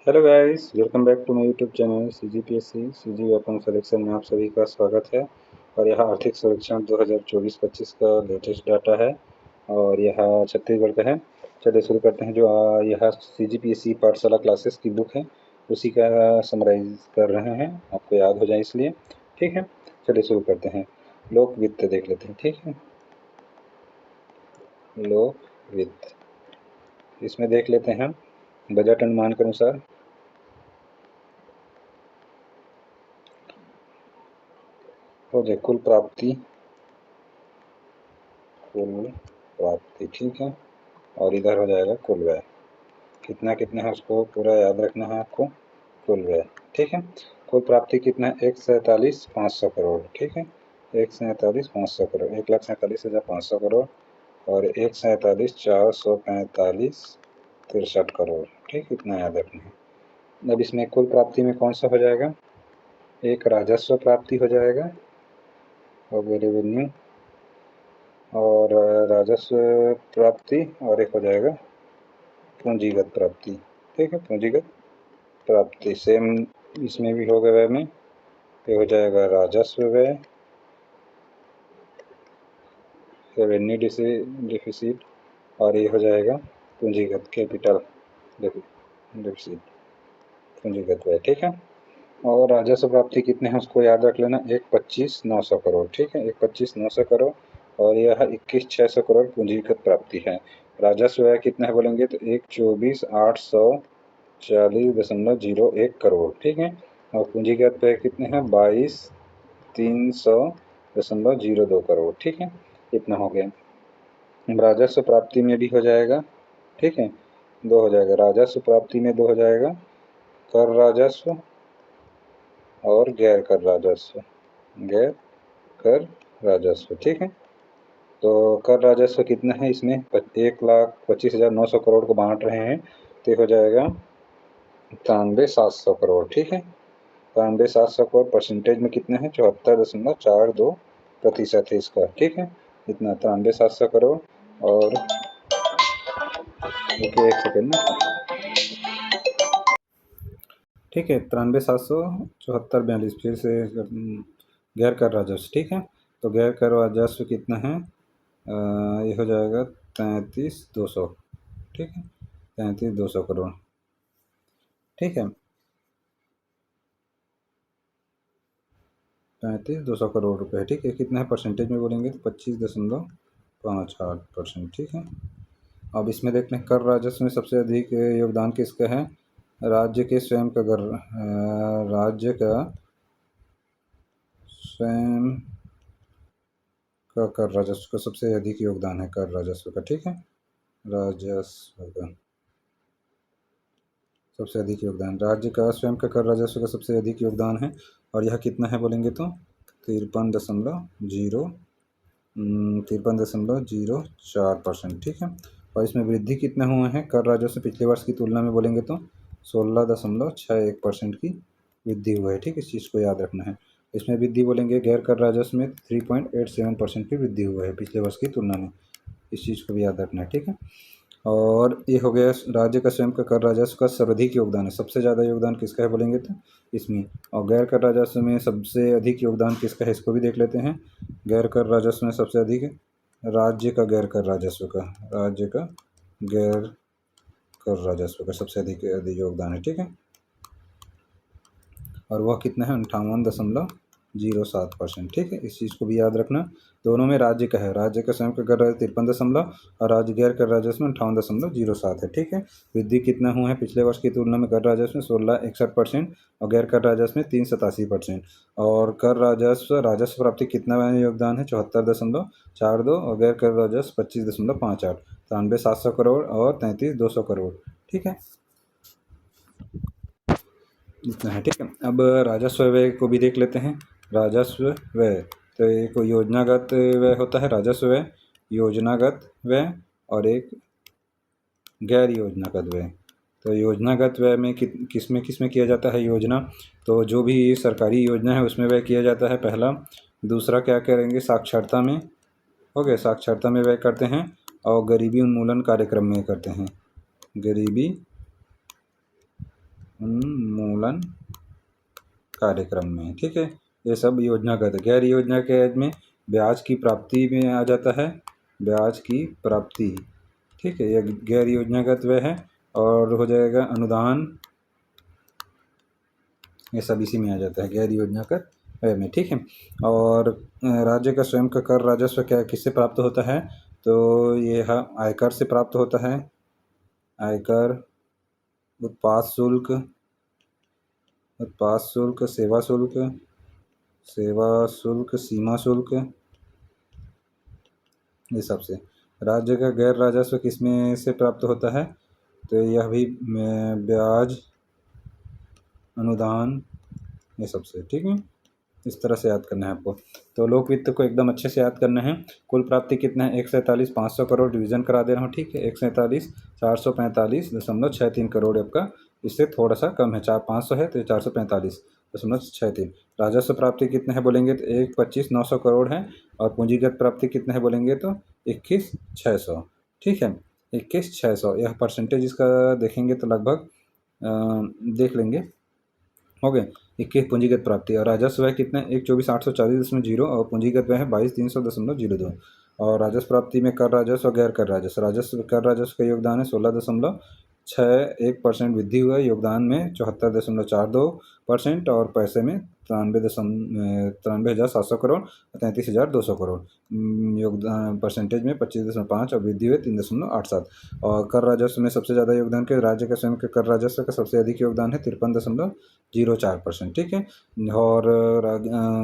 Hello guys, welcome back to my YouTube channel CG weapon selection में आप सभी का स्वागत है। और यह आर्थिक सर्वेक्षण 2024-25 का लेटेस्ट डाटा है और यह छत्तीसगढ़ का है। चलिए शुरू करते हैं। जो यह सीजीपीएससी पाठशाला क्लासेस की बुक है, उसी का समराइज कर रहे हैं, आपको याद हो जाए इसलिए। ठीक है, चलिए शुरू करते हैं। लोक वित्त देख लेते हैं। ठीक है, लोक वित्त, इसमें देख लेते हैं बजट अनुमान के अनुसार। हो जाए कुल प्राप्ति, ठीक है। और इधर हो जाएगा कुल व्यय। कितना कितना है उसको पूरा याद रखना है आपको। कुल व्यय, ठीक है। कुल प्राप्ति कितना है? 1,47,500 करोड़। ठीक है, 1,47,500 करोड़, 1,47,500 करोड़ और 1,47,445,63 ठीक, इतना याद रखना है। अब इसमें कुल प्राप्ति में कौन सा हो जाएगा? एक राजस्व प्राप्ति हो जाएगा, और रेवेन्यू, और राजस्व प्राप्ति, और एक हो जाएगा पूंजीगत प्राप्ति। ठीक है, पूंजीगत प्राप्ति सेम इसमें भी होगा। व्यय में ये हो जाएगा राजस्व व्यय, रेवेन्यू डिफिसिट, और ये हो जाएगा पूंजीगत कैपिटल डिफिसिट, पूंजीगत व्यय। ठीक है, और राजस्व प्राप्ति कितने हैं उसको याद रख लेना, 1,25,900 करोड़। ठीक है, 1,25,900 करोड़, और यह 21,600 करोड़ पूंजीगत प्राप्ति है। राजस्व व्यय कितना है बोलेंगे तो 1,24,840.01 करोड़। ठीक है, और पूंजीगत व्यय कितने हैं? 22,300.02 करोड़। ठीक है, इतना हो गया। राजस्व प्राप्ति में भी हो जाएगा। ठीक है, दो हो जाएगा राजस्व प्राप्ति में, दो हो जाएगा कर राजस्व और गैर कर राजस्व, गैर कर राजस्व। ठीक है, तो कर राजस्व कितना है इसमें? 1,25,900 करोड़ को बांट रहे हैं, तो हो जाएगा 93,700 करोड़। ठीक है, 93,700 करोड़ परसेंटेज में कितने हैं? 74.42% है इसका। ठीक है, इतना 93,700 करोड़। और देखिए, एक सेकेंड ना। ठीक है, 93,774.42, फिर से गैर कर राजस्व। ठीक है, तो गैर कर राजस्व कितना है? ये हो जाएगा 33,200। ठीक है, 33,200 करोड़। ठीक है, 35,200 करोड़ रुपए। ठीक है, कितना है परसेंटेज में बोलेंगे तो 25.58%। ठीक है, अब इसमें देखते हैं कर राजस्व में सबसे अधिक योगदान किसका है? राज्य के स्वयं का राज्य का स्वयं का कर राजस्व का सबसे अधिक योगदान है, कर राजस्व का। ठीक है, राजस्व का सबसे अधिक योगदान, राज्य का स्वयं का कर राजस्व का सबसे अधिक योगदान है। और यह कितना है बोलेंगे तो 53.04%। ठीक है, और इसमें वृद्धि कितना हुआ है कर राजस्व पिछले वर्ष की तुलना में बोलेंगे तो 16.61% की वृद्धि हुआ है। ठीक, इस चीज़ को याद रखना है। इसमें वृद्धि बोलेंगे गैर कर राजस्व में 3.87% की वृद्धि हुआ है पिछले वर्ष की तुलना में, इस चीज़ को भी याद रखना है। ठीक है, और ये हो गया राज्य का स्वयं का कर राजस्व का सर्वाधिक योगदान है। सबसे ज़्यादा योगदान किसका है बोलेंगे तो इसमें। और गैर कर राजस्व में सबसे अधिक योगदान किसका है, इसको भी देख लेते हैं। गैर कर राजस्व में सबसे अधिक राज्य का गैर कर राजस्व का, राज्य का गैर कर राजस्व का सबसे अधिक योगदान है। ठीक है, और वह कितना है? 58.07%। ठीक है, इस चीज़ को भी याद रखना। दोनों में राज्य का है, राज्य का स्वयं का कर राजस्व 53 और राज्य गैर कर राजस्व में 58.07 है। ठीक है, वृद्धि कितना हुआ है पिछले वर्ष की तुलना में? कर राजस्व में 16.61% और गैर कर राजस्व में 387%। और कर राजस्व प्राप्ति कितना योगदान है? 74.42 और गैर कर राजस्व 25.58, 93,700 करोड़ और 33,200 करोड़। ठीक है, इतना है। ठीक है, अब राजस्व व्यय को भी देख लेते हैं। राजस्व व्यय, तो एक योजनागत व्यय होता है राजस्व व्यय, योजनागत व्यय, और एक गैर योजनागत व्यय। तो योजनागत व्यय में किस में किया जाता है योजना? तो जो भी सरकारी योजना है उसमें व्यय किया जाता है, पहला। दूसरा क्या करेंगे? साक्षरता में हो गया, साक्षरता में व्यय करते हैं, और गरीबी उन्मूलन कार्यक्रम में करते हैं, गरीबी उन्मूलन कार्यक्रम में, ठीक है। ये सब योजनागत। गैर योजना के में ब्याज की प्राप्ति में आ जाता है, ब्याज की प्राप्ति, ठीक है। ये गैर योजनागत व्यय है। और हो जाएगा अनुदान, ये सब इसी में आ जाता है, गैर योजनागत व्यय में, ठीक है। और राज्य का स्वयं का कर राजस्व क्या किससे प्राप्त होता है, तो ये आयकर से प्राप्त होता है। आयकर, उत्पाद शुल्क, उत्पाद शुल्क, सेवा शुल्क, सेवा शुल्क, सीमा शुल्क, ये सब से। राज्य का गैर राजस्व किसमें से प्राप्त होता है, तो यह भी ब्याज, अनुदान, ये सब से, ठीक है। इस तरह से याद करना है आपको। तो लोक वित्त को एकदम अच्छे से याद करना है। कुल प्राप्ति कितना है, 147,500 करोड़, डिवीजन करा दे रहा हूँ, ठीक है। 147,445.63 करोड़ आपका, इससे थोड़ा सा कम है, 500 है तो 445.63। राजस्व प्राप्ति कितने हैं बोलेंगे तो 1,25,900 करोड़ है। और पूंजीगत प्राप्ति कितने हैं बोलेंगे तो 21,600, ठीक है। 21,600, यह परसेंटेज इसका देखेंगे तो लगभग देख लेंगे, हो गए। 21 पूंजीगत प्राप्ति। और राजस्व है कितना, 1,24,840.0 और पूंजीगत व्यय है 22,300.02। और राजस्व प्राप्ति में कर राजस्व और गैर कर राजस्व। राजस्व कर राजस्व का योगदान है 16.61% वृद्धि हुआ है, योगदान में 74.42%, और पैसे में 93,700 करोड़, 33,200 करोड़। योगदान परसेंटेज में 25.5 और वृद्धि हुई 3.87। और कर राजस्व में सबसे ज़्यादा योगदान के राज्य का स्वयं के कर राजस्व का सबसे अधिक योगदान है 53.04%, ठीक है। और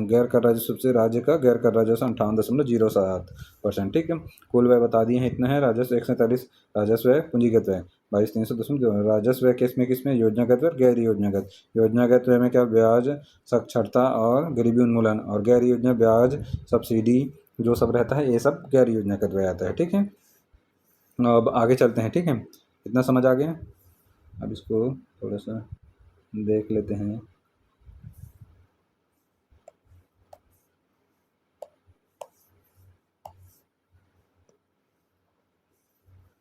गैर कर राजस्व से राज्य का गैर कर राजस्व 58.07%, ठीक है। कुल व्यय बता दिए हैं, इतना है। राजस्व 147, राजस्व है पूंजीगत व्यय 22,300.2। राजस्व है किसमें योजनागत व्यय, गैर योजनागत। योजनागत व्यय में क्या, ब्याज, साक्षरता और गरीबी उन्मूलन। और गैर योजना ब्याज, सब्सिडी, जो सब रहता है ये सब गैर योजनागत व्यय आता है, ठीक है। अब आगे चलते हैं, ठीक है। इतना समझ आ गया। अब इसको थोड़ा सा देख लेते हैं,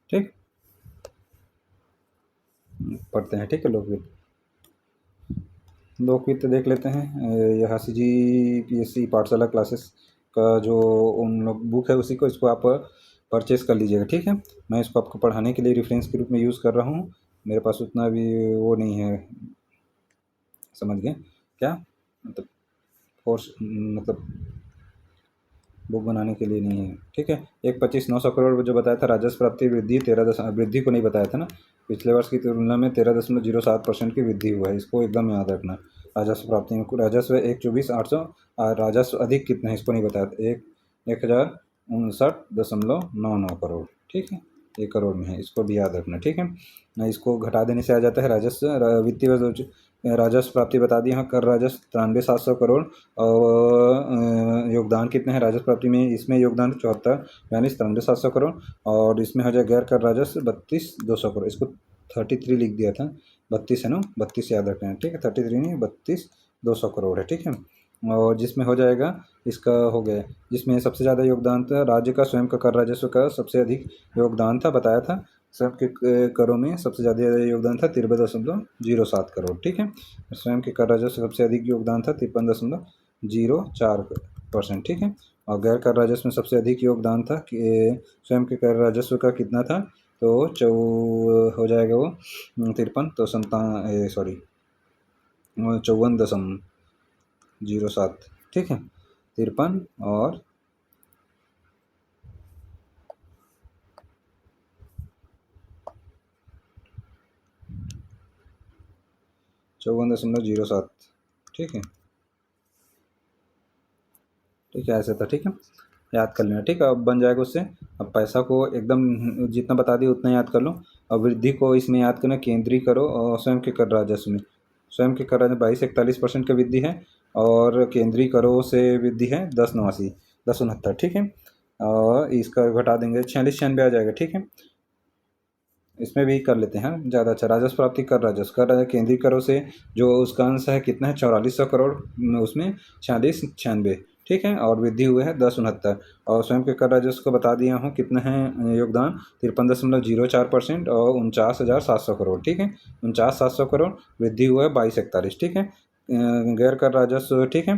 ठीक। पढ़ते हैं, ठीक है। लोकवित्त, लोकवित्त देख लेते हैं। यह CGPSC पाठशाला क्लासेस का जो उन लोग बुक है उसी को, इसको आप परचेस कर लीजिएगा, ठीक है। मैं इसको आपको पढ़ाने के लिए रेफरेंस के रूप में यूज़ कर रहा हूँ। मेरे पास उतना भी वो नहीं है, समझ गए क्या, मतलब फोर्स, मतलब बुक बनाने के लिए नहीं है, ठीक है। 1,25,900 करोड़ जो बताया था राजस्व प्राप्ति वृद्धि, 13 वृद्धि को नहीं बताया था ना, पिछले वर्ष की तुलना में 13.07% की वृद्धि हुआ है, इसको एकदम याद रखना। राजस्व प्राप्ति में राजस्व 1,24,800, और राजस्व अधिक कितना है इसको नहीं बताया था, 1,59.99 करोड़, ठीक है। 1 करोड़ में है, इसको भी याद रखना, ठीक है। इसको घटा देने से आ जाता है राजस्व। वित्तीय वर्ष राजस्व प्राप्ति बता दी, हाँ। कर राजस्व 93,700 करोड़, और योगदान कितने हैं राजस्व प्राप्ति में, इसमें योगदान 74 यानी 93,700 करोड़। और इसमें हो जाए गैर कर राजस्व 32,200 करोड़, इसको 33 लिख दिया था, 32 है ना, 32 याद रखना है, ठीक है। 33 नहीं, 32,200 करोड़ है, ठीक है। और जिसमें हो जाएगा, इसका हो गया, जिसमें सबसे ज़्यादा योगदान था राज्य का स्वयं का कर राजस्व का सबसे अधिक योगदान था, बताया था। स्वयं के करों में सबसे ज़्यादा योगदान था 53.07 करोड़, ठीक है। स्वयं के कर राजस्व सबसे अधिक योगदान था 53.04%, ठीक है। और गैर कर राजस्व में सबसे अधिक योगदान था कि स्वयं के कर राजस्व का कितना था, तो हो जाएगा वो 53, तो 54.07, ठीक है। 53 और 54.07, ठीक है, ठीक है। ऐसे था, ठीक है, याद कर लेना, ठीक है। अब बन जाएगा उससे। अब पैसा को एकदम जितना बता दिया उतना याद कर लो। अब वृद्धि को इसमें याद करना, केंद्रीय करो और स्वयं के कर राजस्व में। स्वयं के कर राजस्व 22,41% की वृद्धि है, और केंद्रीय करों से वृद्धि है 10,69, ठीक है। और इसका घटा देंगे 46-96 आ जाएगा, ठीक है। इसमें भी कर लेते हैं ज़्यादा अच्छा। राजस्व प्राप्ति कर राजस्व, कर राजस्व केंद्रीय करों से जो उसका अंश है कितना है 4,400 करोड़, उसमें 46-96, ठीक है, और वृद्धि हुए है 1069। और स्वयं के कर राजस्व को बता दिया हूँ कितना है योगदान, 53.04% और 49,700 करोड़। ठीक है, 49,700 करोड़, वृद्धि हुआ है 2241। ठीक है, गैर कर राजस्व। ठीक है,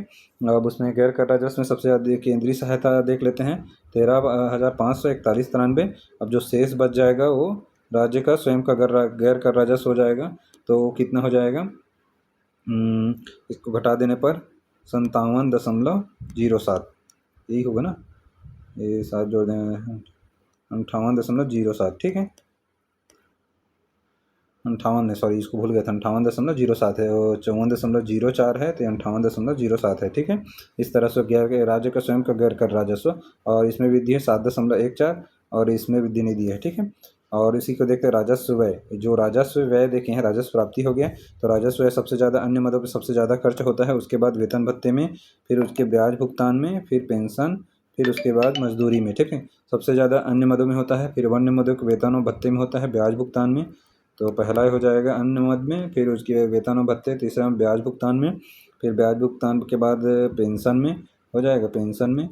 अब उसमें गैर कर राजस्व में सबसे ज़्यादा केंद्रीय सहायता देख लेते हैं, 13,541.93। अब जो शेष बच जाएगा वो राज्य का स्वयं का गैर कर राजस्व हो जाएगा। तो कितना हो जाएगा, इसको घटा देने पर 57.07, यही होगा ना, ये 7 जोड़ दें 58.07। ठीक है, 58 है, सॉरी इसको भूल गया था, 58.07 है, और 54.04 है, तो 58.07 है। ठीक है, इस तरह से गैर राज्य का स्वयं का गैर कर राजस्व, और इसमें वृद्धि है 7.14, और इसमें वृद्धि नहीं दी है। ठीक है, और इसी को देखते हैं राजस्व व्यय। जो राजस्व व्यय देखे हैं, राजस्व प्राप्ति हो गया, तो राजस्व व्यय सबसे ज़्यादा अन्य मदों पर सबसे ज़्यादा खर्च होता है, उसके बाद वेतन भत्ते में, फिर उसके ब्याज भुगतान में, फिर पेंशन, फिर उसके बाद मजदूरी में। ठीक है, सबसे ज़्यादा अन्य मदों में होता है, फिर अन्य मदों के वेतन और भत्ते में होता है, ब्याज भुगतान में। तो पहला हो जाएगा अन्य मद में, फिर उसके वेतन और भत्ते, तीसरा ब्याज भुगतान में, फिर ब्याज भुगतान के बाद पेंशन में हो जाएगा, पेंशन में,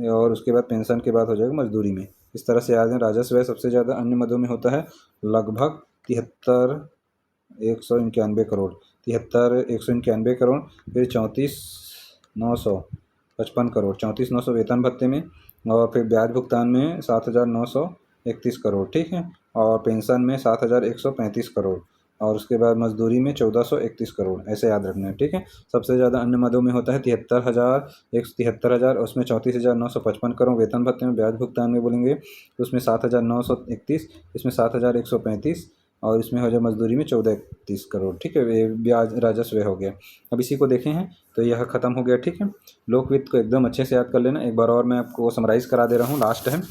और उसके बाद पेंशन के बाद हो जाएगा मजदूरी में। इस तरह से याद है, राजस्व व्यय सबसे ज़्यादा अन्य मदों में होता है, लगभग 73,191 करोड़, 73,191 करोड़। फिर 34,955 करोड़, 34,900 वेतन भत्ते में, और फिर ब्याज भुगतान में 7,931 करोड़। ठीक है, और पेंशन में 7,135 करोड़, और उसके बाद मजदूरी में 1,431 करोड़, ऐसे याद रखना है। ठीक है, सबसे ज़्यादा अन्य मदों में होता है 73,000, उसमें 34,955 करोड़ वेतन भत्ते में, ब्याज भुगतान में बोलेंगे तो उसमें 7,931, इसमें 7,135, और इसमें हो जाए मजदूरी में 1,431 करोड़। ठीक है, ये ब्याज राजस्व हो गया। अब इसी को देखें हैं तो यह ख़त्म हो गया। ठीक है, लोक वित्त को एकदम अच्छे से याद कर लेना। एक बार और मैं आपको समराइज़ करा दे रहा हूँ, लास्ट है,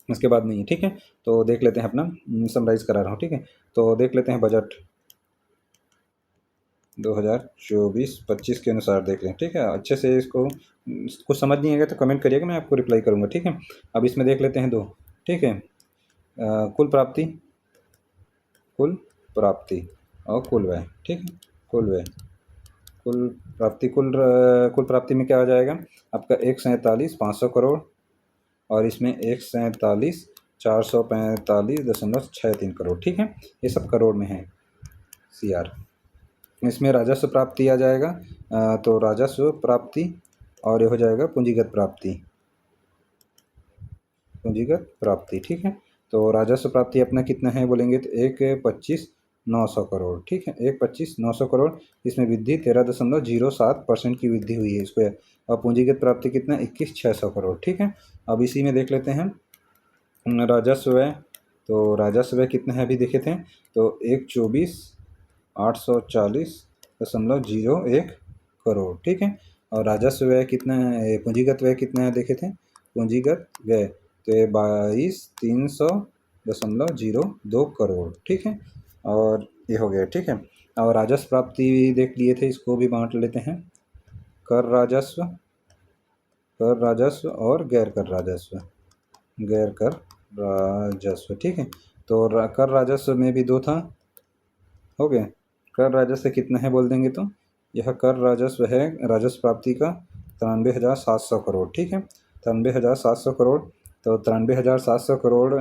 इसके बाद नहीं है। ठीक है, तो देख लेते हैं अपना, समराइज़ करा रहा हूँ। ठीक है, तो देख लेते हैं बजट 2024-25 के अनुसार देख लें। ठीक है, अच्छे से इसको कुछ समझ नहीं आएगा तो कमेंट करिएगा, मैं आपको रिप्लाई करूँगा। ठीक है, अब इसमें देख लेते हैं दो। ठीक है, कुल प्राप्ति, कुल प्राप्ति और कुल व्यय। ठीक है, कुल व्यय, कुल प्राप्ति में क्या हो जाएगा आपका, 1,47,500 करोड़, और इसमें 1,47,445.63 करोड़। ठीक है, ये सब करोड़ में है, CR। इसमें राजस्व प्राप्ति आ जाएगा, तो राजस्व प्राप्ति, और ये हो जाएगा पूंजीगत प्राप्ति, पूंजीगत प्राप्ति। ठीक है, तो राजस्व प्राप्ति अपना कितना है बोलेंगे तो 1,25,900 करोड़। ठीक है, 1,25,900 करोड़, इसमें वृद्धि 13.07% की वृद्धि हुई है इसको। और पूंजीगत प्राप्ति कितना, 21,600 करोड़। ठीक है, अब इसी में देख लेते हैं राजस्व व्यय। तो राजस्व व्यय कितना है अभी देखे थे, तो 1,24,840.01 करोड़। ठीक है, और राजस्व व्यय कितना है, पूंजीगत व्यय कितना है देखे थे, पूंजीगत व्यय तो 22,300.02 करोड़। ठीक है, और ये हो गया। ठीक है, और राजस्व प्राप्ति देख लिए थे, इसको भी बांट लेते हैं, कर राजस्व, कर राजस्व और गैर कर राजस्व, गैर कर राजस्व। ठीक है, तो कर राजस्व में भी दो था, हो गया। कर राजस्व कितना है बोल देंगे तो यह कर राजस्व है, राजस्व प्राप्ति का 93,700 करोड़। ठीक है, 93,700 करोड़, तो 93,700 करोड़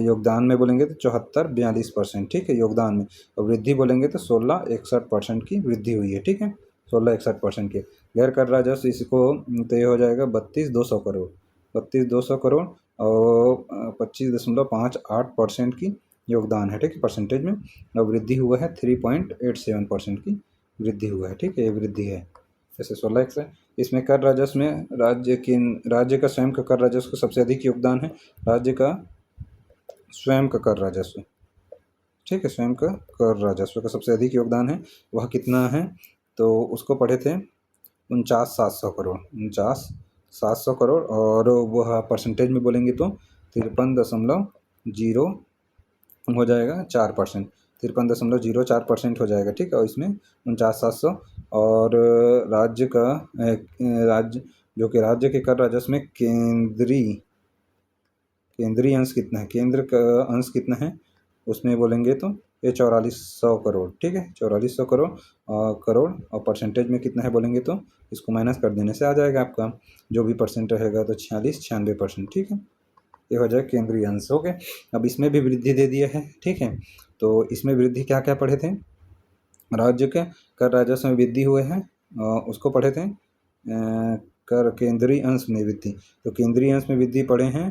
योगदान में बोलेंगे तो 74-42%। ठीक है, योगदान में, और वृद्धि बोलेंगे तो 16-61% की वृद्धि हुई है। ठीक है, 16-61% की। गैर कर राजस्व इसको तो ये हो जाएगा 32,200 करोड़, 32,200 करोड़, और 25.58% की योगदान है। ठीक है, परसेंटेज में, और वृद्धि हुआ है 3.87% की वृद्धि हुआ है। ठीक है, ये वृद्धि है, जैसे 16 से। इसमें कर राजस्व में राज्य का स्वयं का कर राजस्व का सबसे अधिक योगदान है, राज्य का स्वयं का कर राजस्व। ठीक है, स्वयं का कर राजस्व का सबसे अधिक योगदान है, वह कितना है तो उसको पढ़े थे 49,700 करोड़, 49,700 करोड़, और वह परसेंटेज में बोलेंगे तो 53.0 हो जाएगा 4%, 53.04% हो जाएगा। ठीक है, और इसमें 49,700, और राज्य का राज्य जो कि राज्य के कर राजस्व में केंद्रीय अंश कितना है, केंद्र का अंश कितना है उसमें बोलेंगे तो ये 4400 करोड़, ठीक है, 4400 करोड़ करोड़। और परसेंटेज में कितना है बोलेंगे तो इसको माइनस कर देने से आ जाएगा आपका जो भी परसेंट रहेगा, तो 46-96%, ठीक है। ये हो जाए केंद्रीय अंश। हो गए। अब इसमें भी वृद्धि दे दिया है, ठीक है। तो इसमें वृद्धि क्या क्या पढ़े थे, राज्य के कर राजस्व में वृद्धि हुए हैं, उसको पढ़े थे। कर केंद्रीय अंश में वृद्धि, तो केंद्रीय अंश में वृद्धि पढ़े हैं।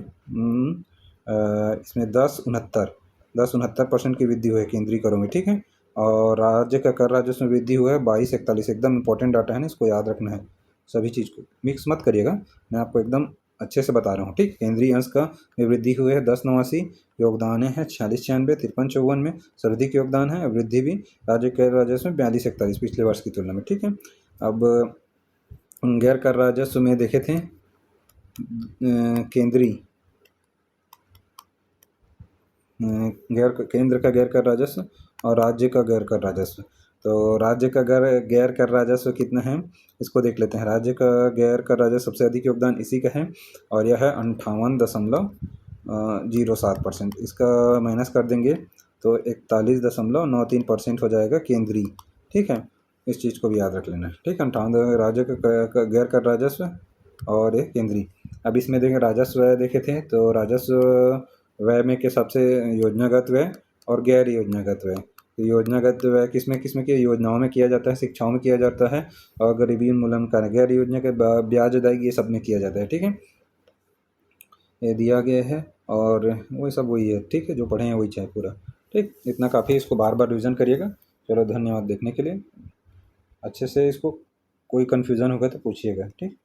इसमें 10-69% की वृद्धि हुई है केंद्रीय करों में, ठीक है। और राज्य का कर राजस्व में वृद्धि हुआ है 22-41, एकदम इंपॉर्टेंट डाटा है ना, इसको याद रखना है। सभी चीज़ को मिक्स मत करिएगा, मैं आपको एकदम अच्छे से बता रहा हूँ, ठीक। केंद्रीय अंश का में वृद्धि हुई है 1089, योगदान है 46-96, 53-54 में सर्वाधिक योगदान है। वृद्धि भी राज्य के राजस्व में 42-41 पिछले वर्ष की तुलना में, ठीक है। अब गैर कर राजस्व में देखे थे केंद्रीय केंद्र का गैर कर राजस्व और राज्य का गैर कर राजस्व। तो राज्य का गैर कर राजस्व कितना है इसको देख लेते हैं। राज्य का गैर कर राजस्व सबसे अधिक योगदान इसी का है और यह है 58.07%। इसका माइनस कर देंगे तो 41.93% हो जाएगा केंद्रीय, ठीक है। इस चीज़ को भी याद रख लेना, ठीक है। 58 राज्य का गैर कर राजस्व और ये केंद्रीय। अब इसमें देखें राजस्व व्यय देखे थे, तो राजस्व व्यय में के सबसे योजनागत व्यय और गैर योजनागत व्यय। तो योजनागत व्यय किसमें किसमें किया, योजनाओं में किया जाता है, शिक्षाओं में किया जाता है और गरीबी उन्मूलन कार्य। गैर योजना के ब्याज अदायगी ये सब में किया जाता है, ठीक है। ये दिया गया है और वही सब वही है, ठीक है, जो पढ़े हैं वही चाहे पूरा, ठीक। इतना काफ़ी, इसको बार बार रिविज़न करिएगा। चलो धन्यवाद देखने के लिए। अच्छे से इसको कोई कन्फ्यूज़न होगा तो पूछिएगा, ठीक।